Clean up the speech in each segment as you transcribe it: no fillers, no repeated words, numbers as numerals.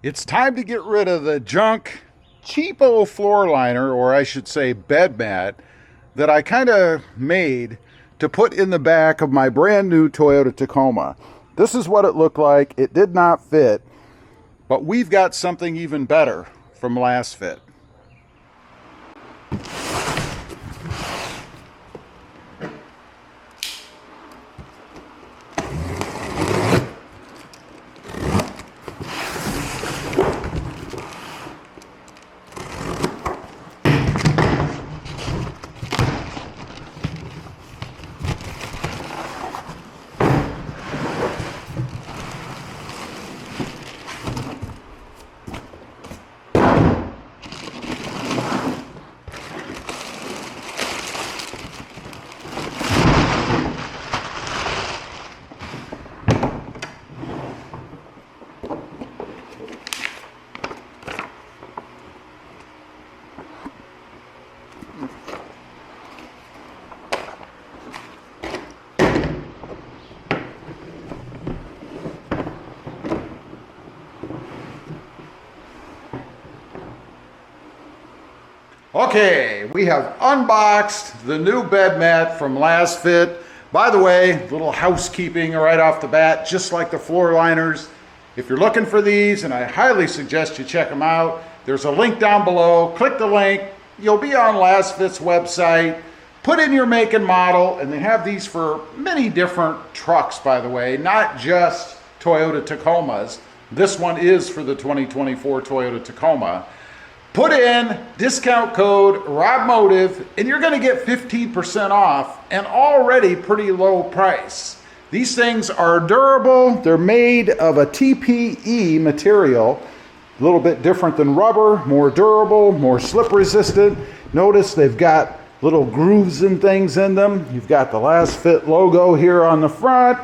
It's time to get rid of the junk, cheapo floor liner, or I should say bed mat, that I kind of made to put in the back of my brand new Toyota Tacoma. This is what it looked like. It did not fit, but we've got something even better from Lasfit. Okay, we have unboxed the new bed mat from Lasfit. By the way, little housekeeping right off the bat, just like the floor liners. If you're looking for these, and I highly suggest you check them out, there's a link down below. Click the link. You'll be on Lasfit's website. Put in your make and model, and they have these for many different trucks, by the way, not just Toyota Tacomas. This one is for the 2024 Toyota Tacoma. Put in discount code RobMotive and you're going to get 15% off, an already pretty low price. These things are durable. They're made of a TPE material, a little bit different than rubber, more durable, more slip resistant. Notice they've got little grooves and things in them. You've got the Lasfit logo here on the front,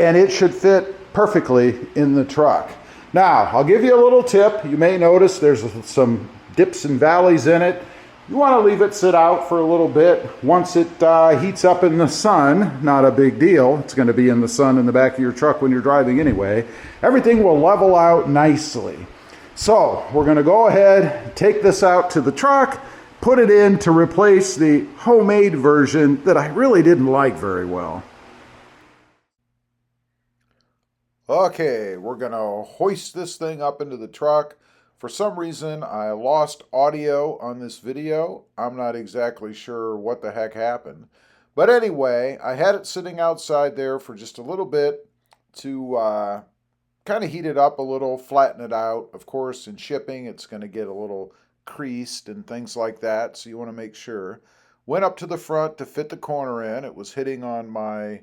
and it should fit perfectly in the truck. Now, I'll give you a little tip. You may notice there's some dips and valleys in it. You want to leave it sit out for a little bit. Once it heats up in the sun, not a big deal. It's going to be in the sun in the back of your truck when you're driving anyway. Everything will level out nicely. So we're going to go ahead, take this out to the truck, put it in to replace the homemade version that I really didn't like very well. Okay, we're going to hoist this thing up into the truck. For some reason, I lost audio on this video. I'm not exactly sure what the heck happened. But anyway, I had it sitting outside there for just a little bit to kind of heat it up a little, flatten it out. Of course, in shipping, it's going to get a little creased and things like that, so you want to make sure. Went up to the front to fit the corner in. It was hitting on my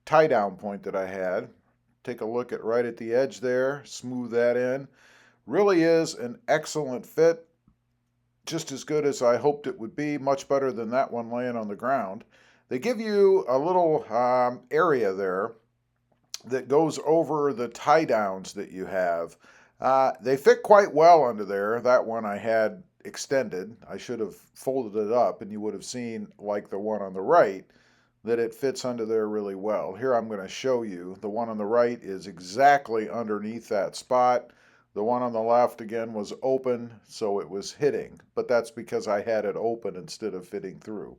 tie-down point that I had. Take a look at right at the edge there, smooth that in. Really is an excellent fit, just as good as I hoped it would be, much better than that one laying on the ground. They give you a little area there that goes over the tie downs that you have. They fit quite well under there. That one I had extended. I should have folded it up and you would have seen, like the one on the right, that it fits under there really well. Here I'm going to show you. The one on the right is exactly underneath that spot. The one on the left, again, was open, so it was hitting. But that's because I had it open instead of fitting through.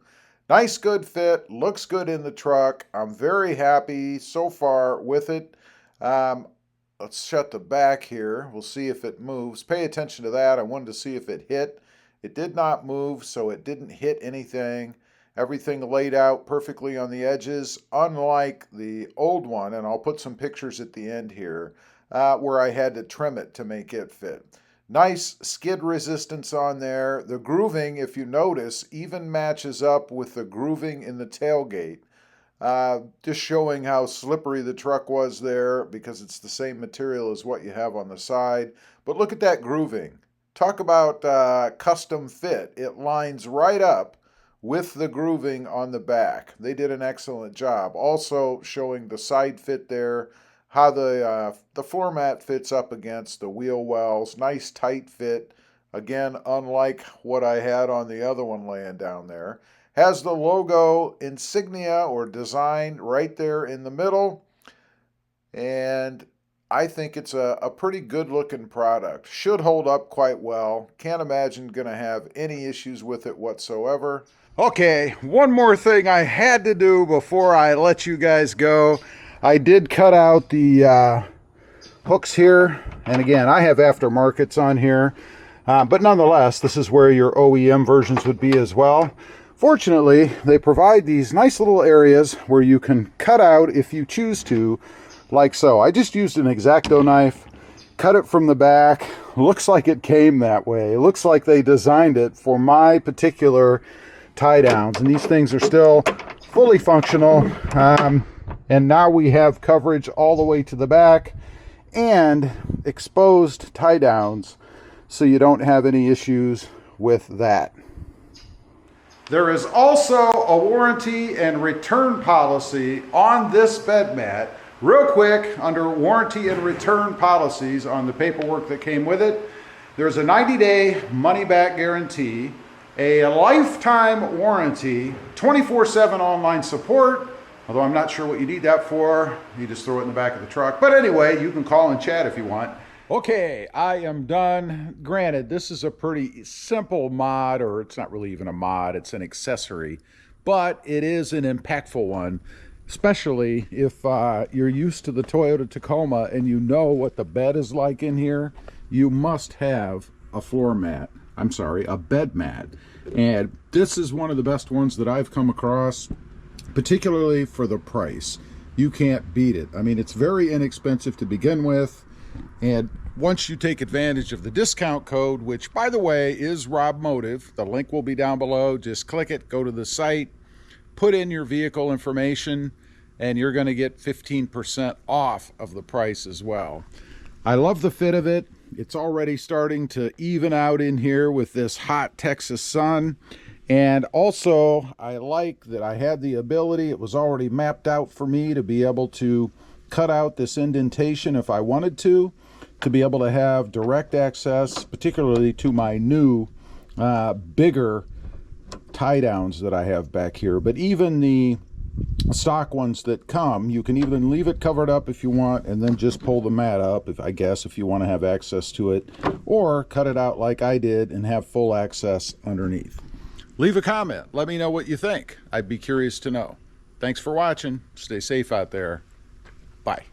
Nice, good fit. Looks good in the truck. I'm very happy so far with it. Let's shut the back here. We'll see if it moves. Pay attention to that. I wanted to see if it hit. It did not move, so it didn't hit anything. Everything laid out perfectly on the edges, unlike the old one, and I'll put some pictures at the end here, where I had to trim it to make it fit. Nice skid resistance on there. The grooving, if you notice, even matches up with the grooving in the tailgate. Just showing how slippery the truck was there because it's the same material as what you have on the side. But look at that grooving. Talk about custom fit. It lines right up with the grooving on the back. They did an excellent job. Also showing the side fit there, how the floor mat fits up against the wheel wells. Nice tight fit. Again, unlike what I had on the other one laying down there. Has the logo insignia or design right there in the middle. And I think it's a pretty good looking product. Should hold up quite well. Can't imagine going to have any issues with it whatsoever. Okay, one more thing I had to do before I let you guys go. I did cut out the hooks here, and again, I have aftermarkets on here, but nonetheless, this is where your OEM versions would be as well. Fortunately, they provide these nice little areas where you can cut out if you choose to, like so. I just used an X-Acto knife, cut it from the back. Looks like it came that way. It looks like they designed it for my particular tie downs, and these things are still fully functional. And now we have coverage all the way to the back and exposed tie downs, so you don't have any issues with that. There is also a warranty and return policy on this bed mat. Real quick, under warranty and return policies on the paperwork that came with it, there's a 90-day money-back guarantee, a lifetime warranty, 24/7 online support, although I'm not sure what you need that for. You just throw it in the back of the truck. But anyway, you can call and chat if you want. Okay, I am done. Granted, this is a pretty simple mod, or it's not really even a mod, it's an accessory, but it is an impactful one, especially if you're used to the Toyota Tacoma and you know what the bed is like in here. You must have a floor mat. I'm sorry, a bed mat. And this is one of the best ones that I've come across, particularly for the price. You can't beat it. I mean, it's very inexpensive to begin with. And once you take advantage of the discount code, which by the way is RobMotive, the link will be down below. Just click it, go to the site, put in your vehicle information, and you're going to get 15% off of the price as well. I love the fit of it. It's already starting to even out in here with this hot Texas sun. And also, I like that I had the ability, it was already mapped out for me to be able to cut out this indentation if I wanted to be able to have direct access, particularly to my new bigger tie downs that I have back here. But even the stock ones that come, you can even leave it covered up if you want, and then just pull the mat up, if you want to have access to it, or cut it out like I did and have full access underneath. Leave a comment. Let me know what you think. I'd be curious to know. Thanks for watching. Stay safe out there. Bye.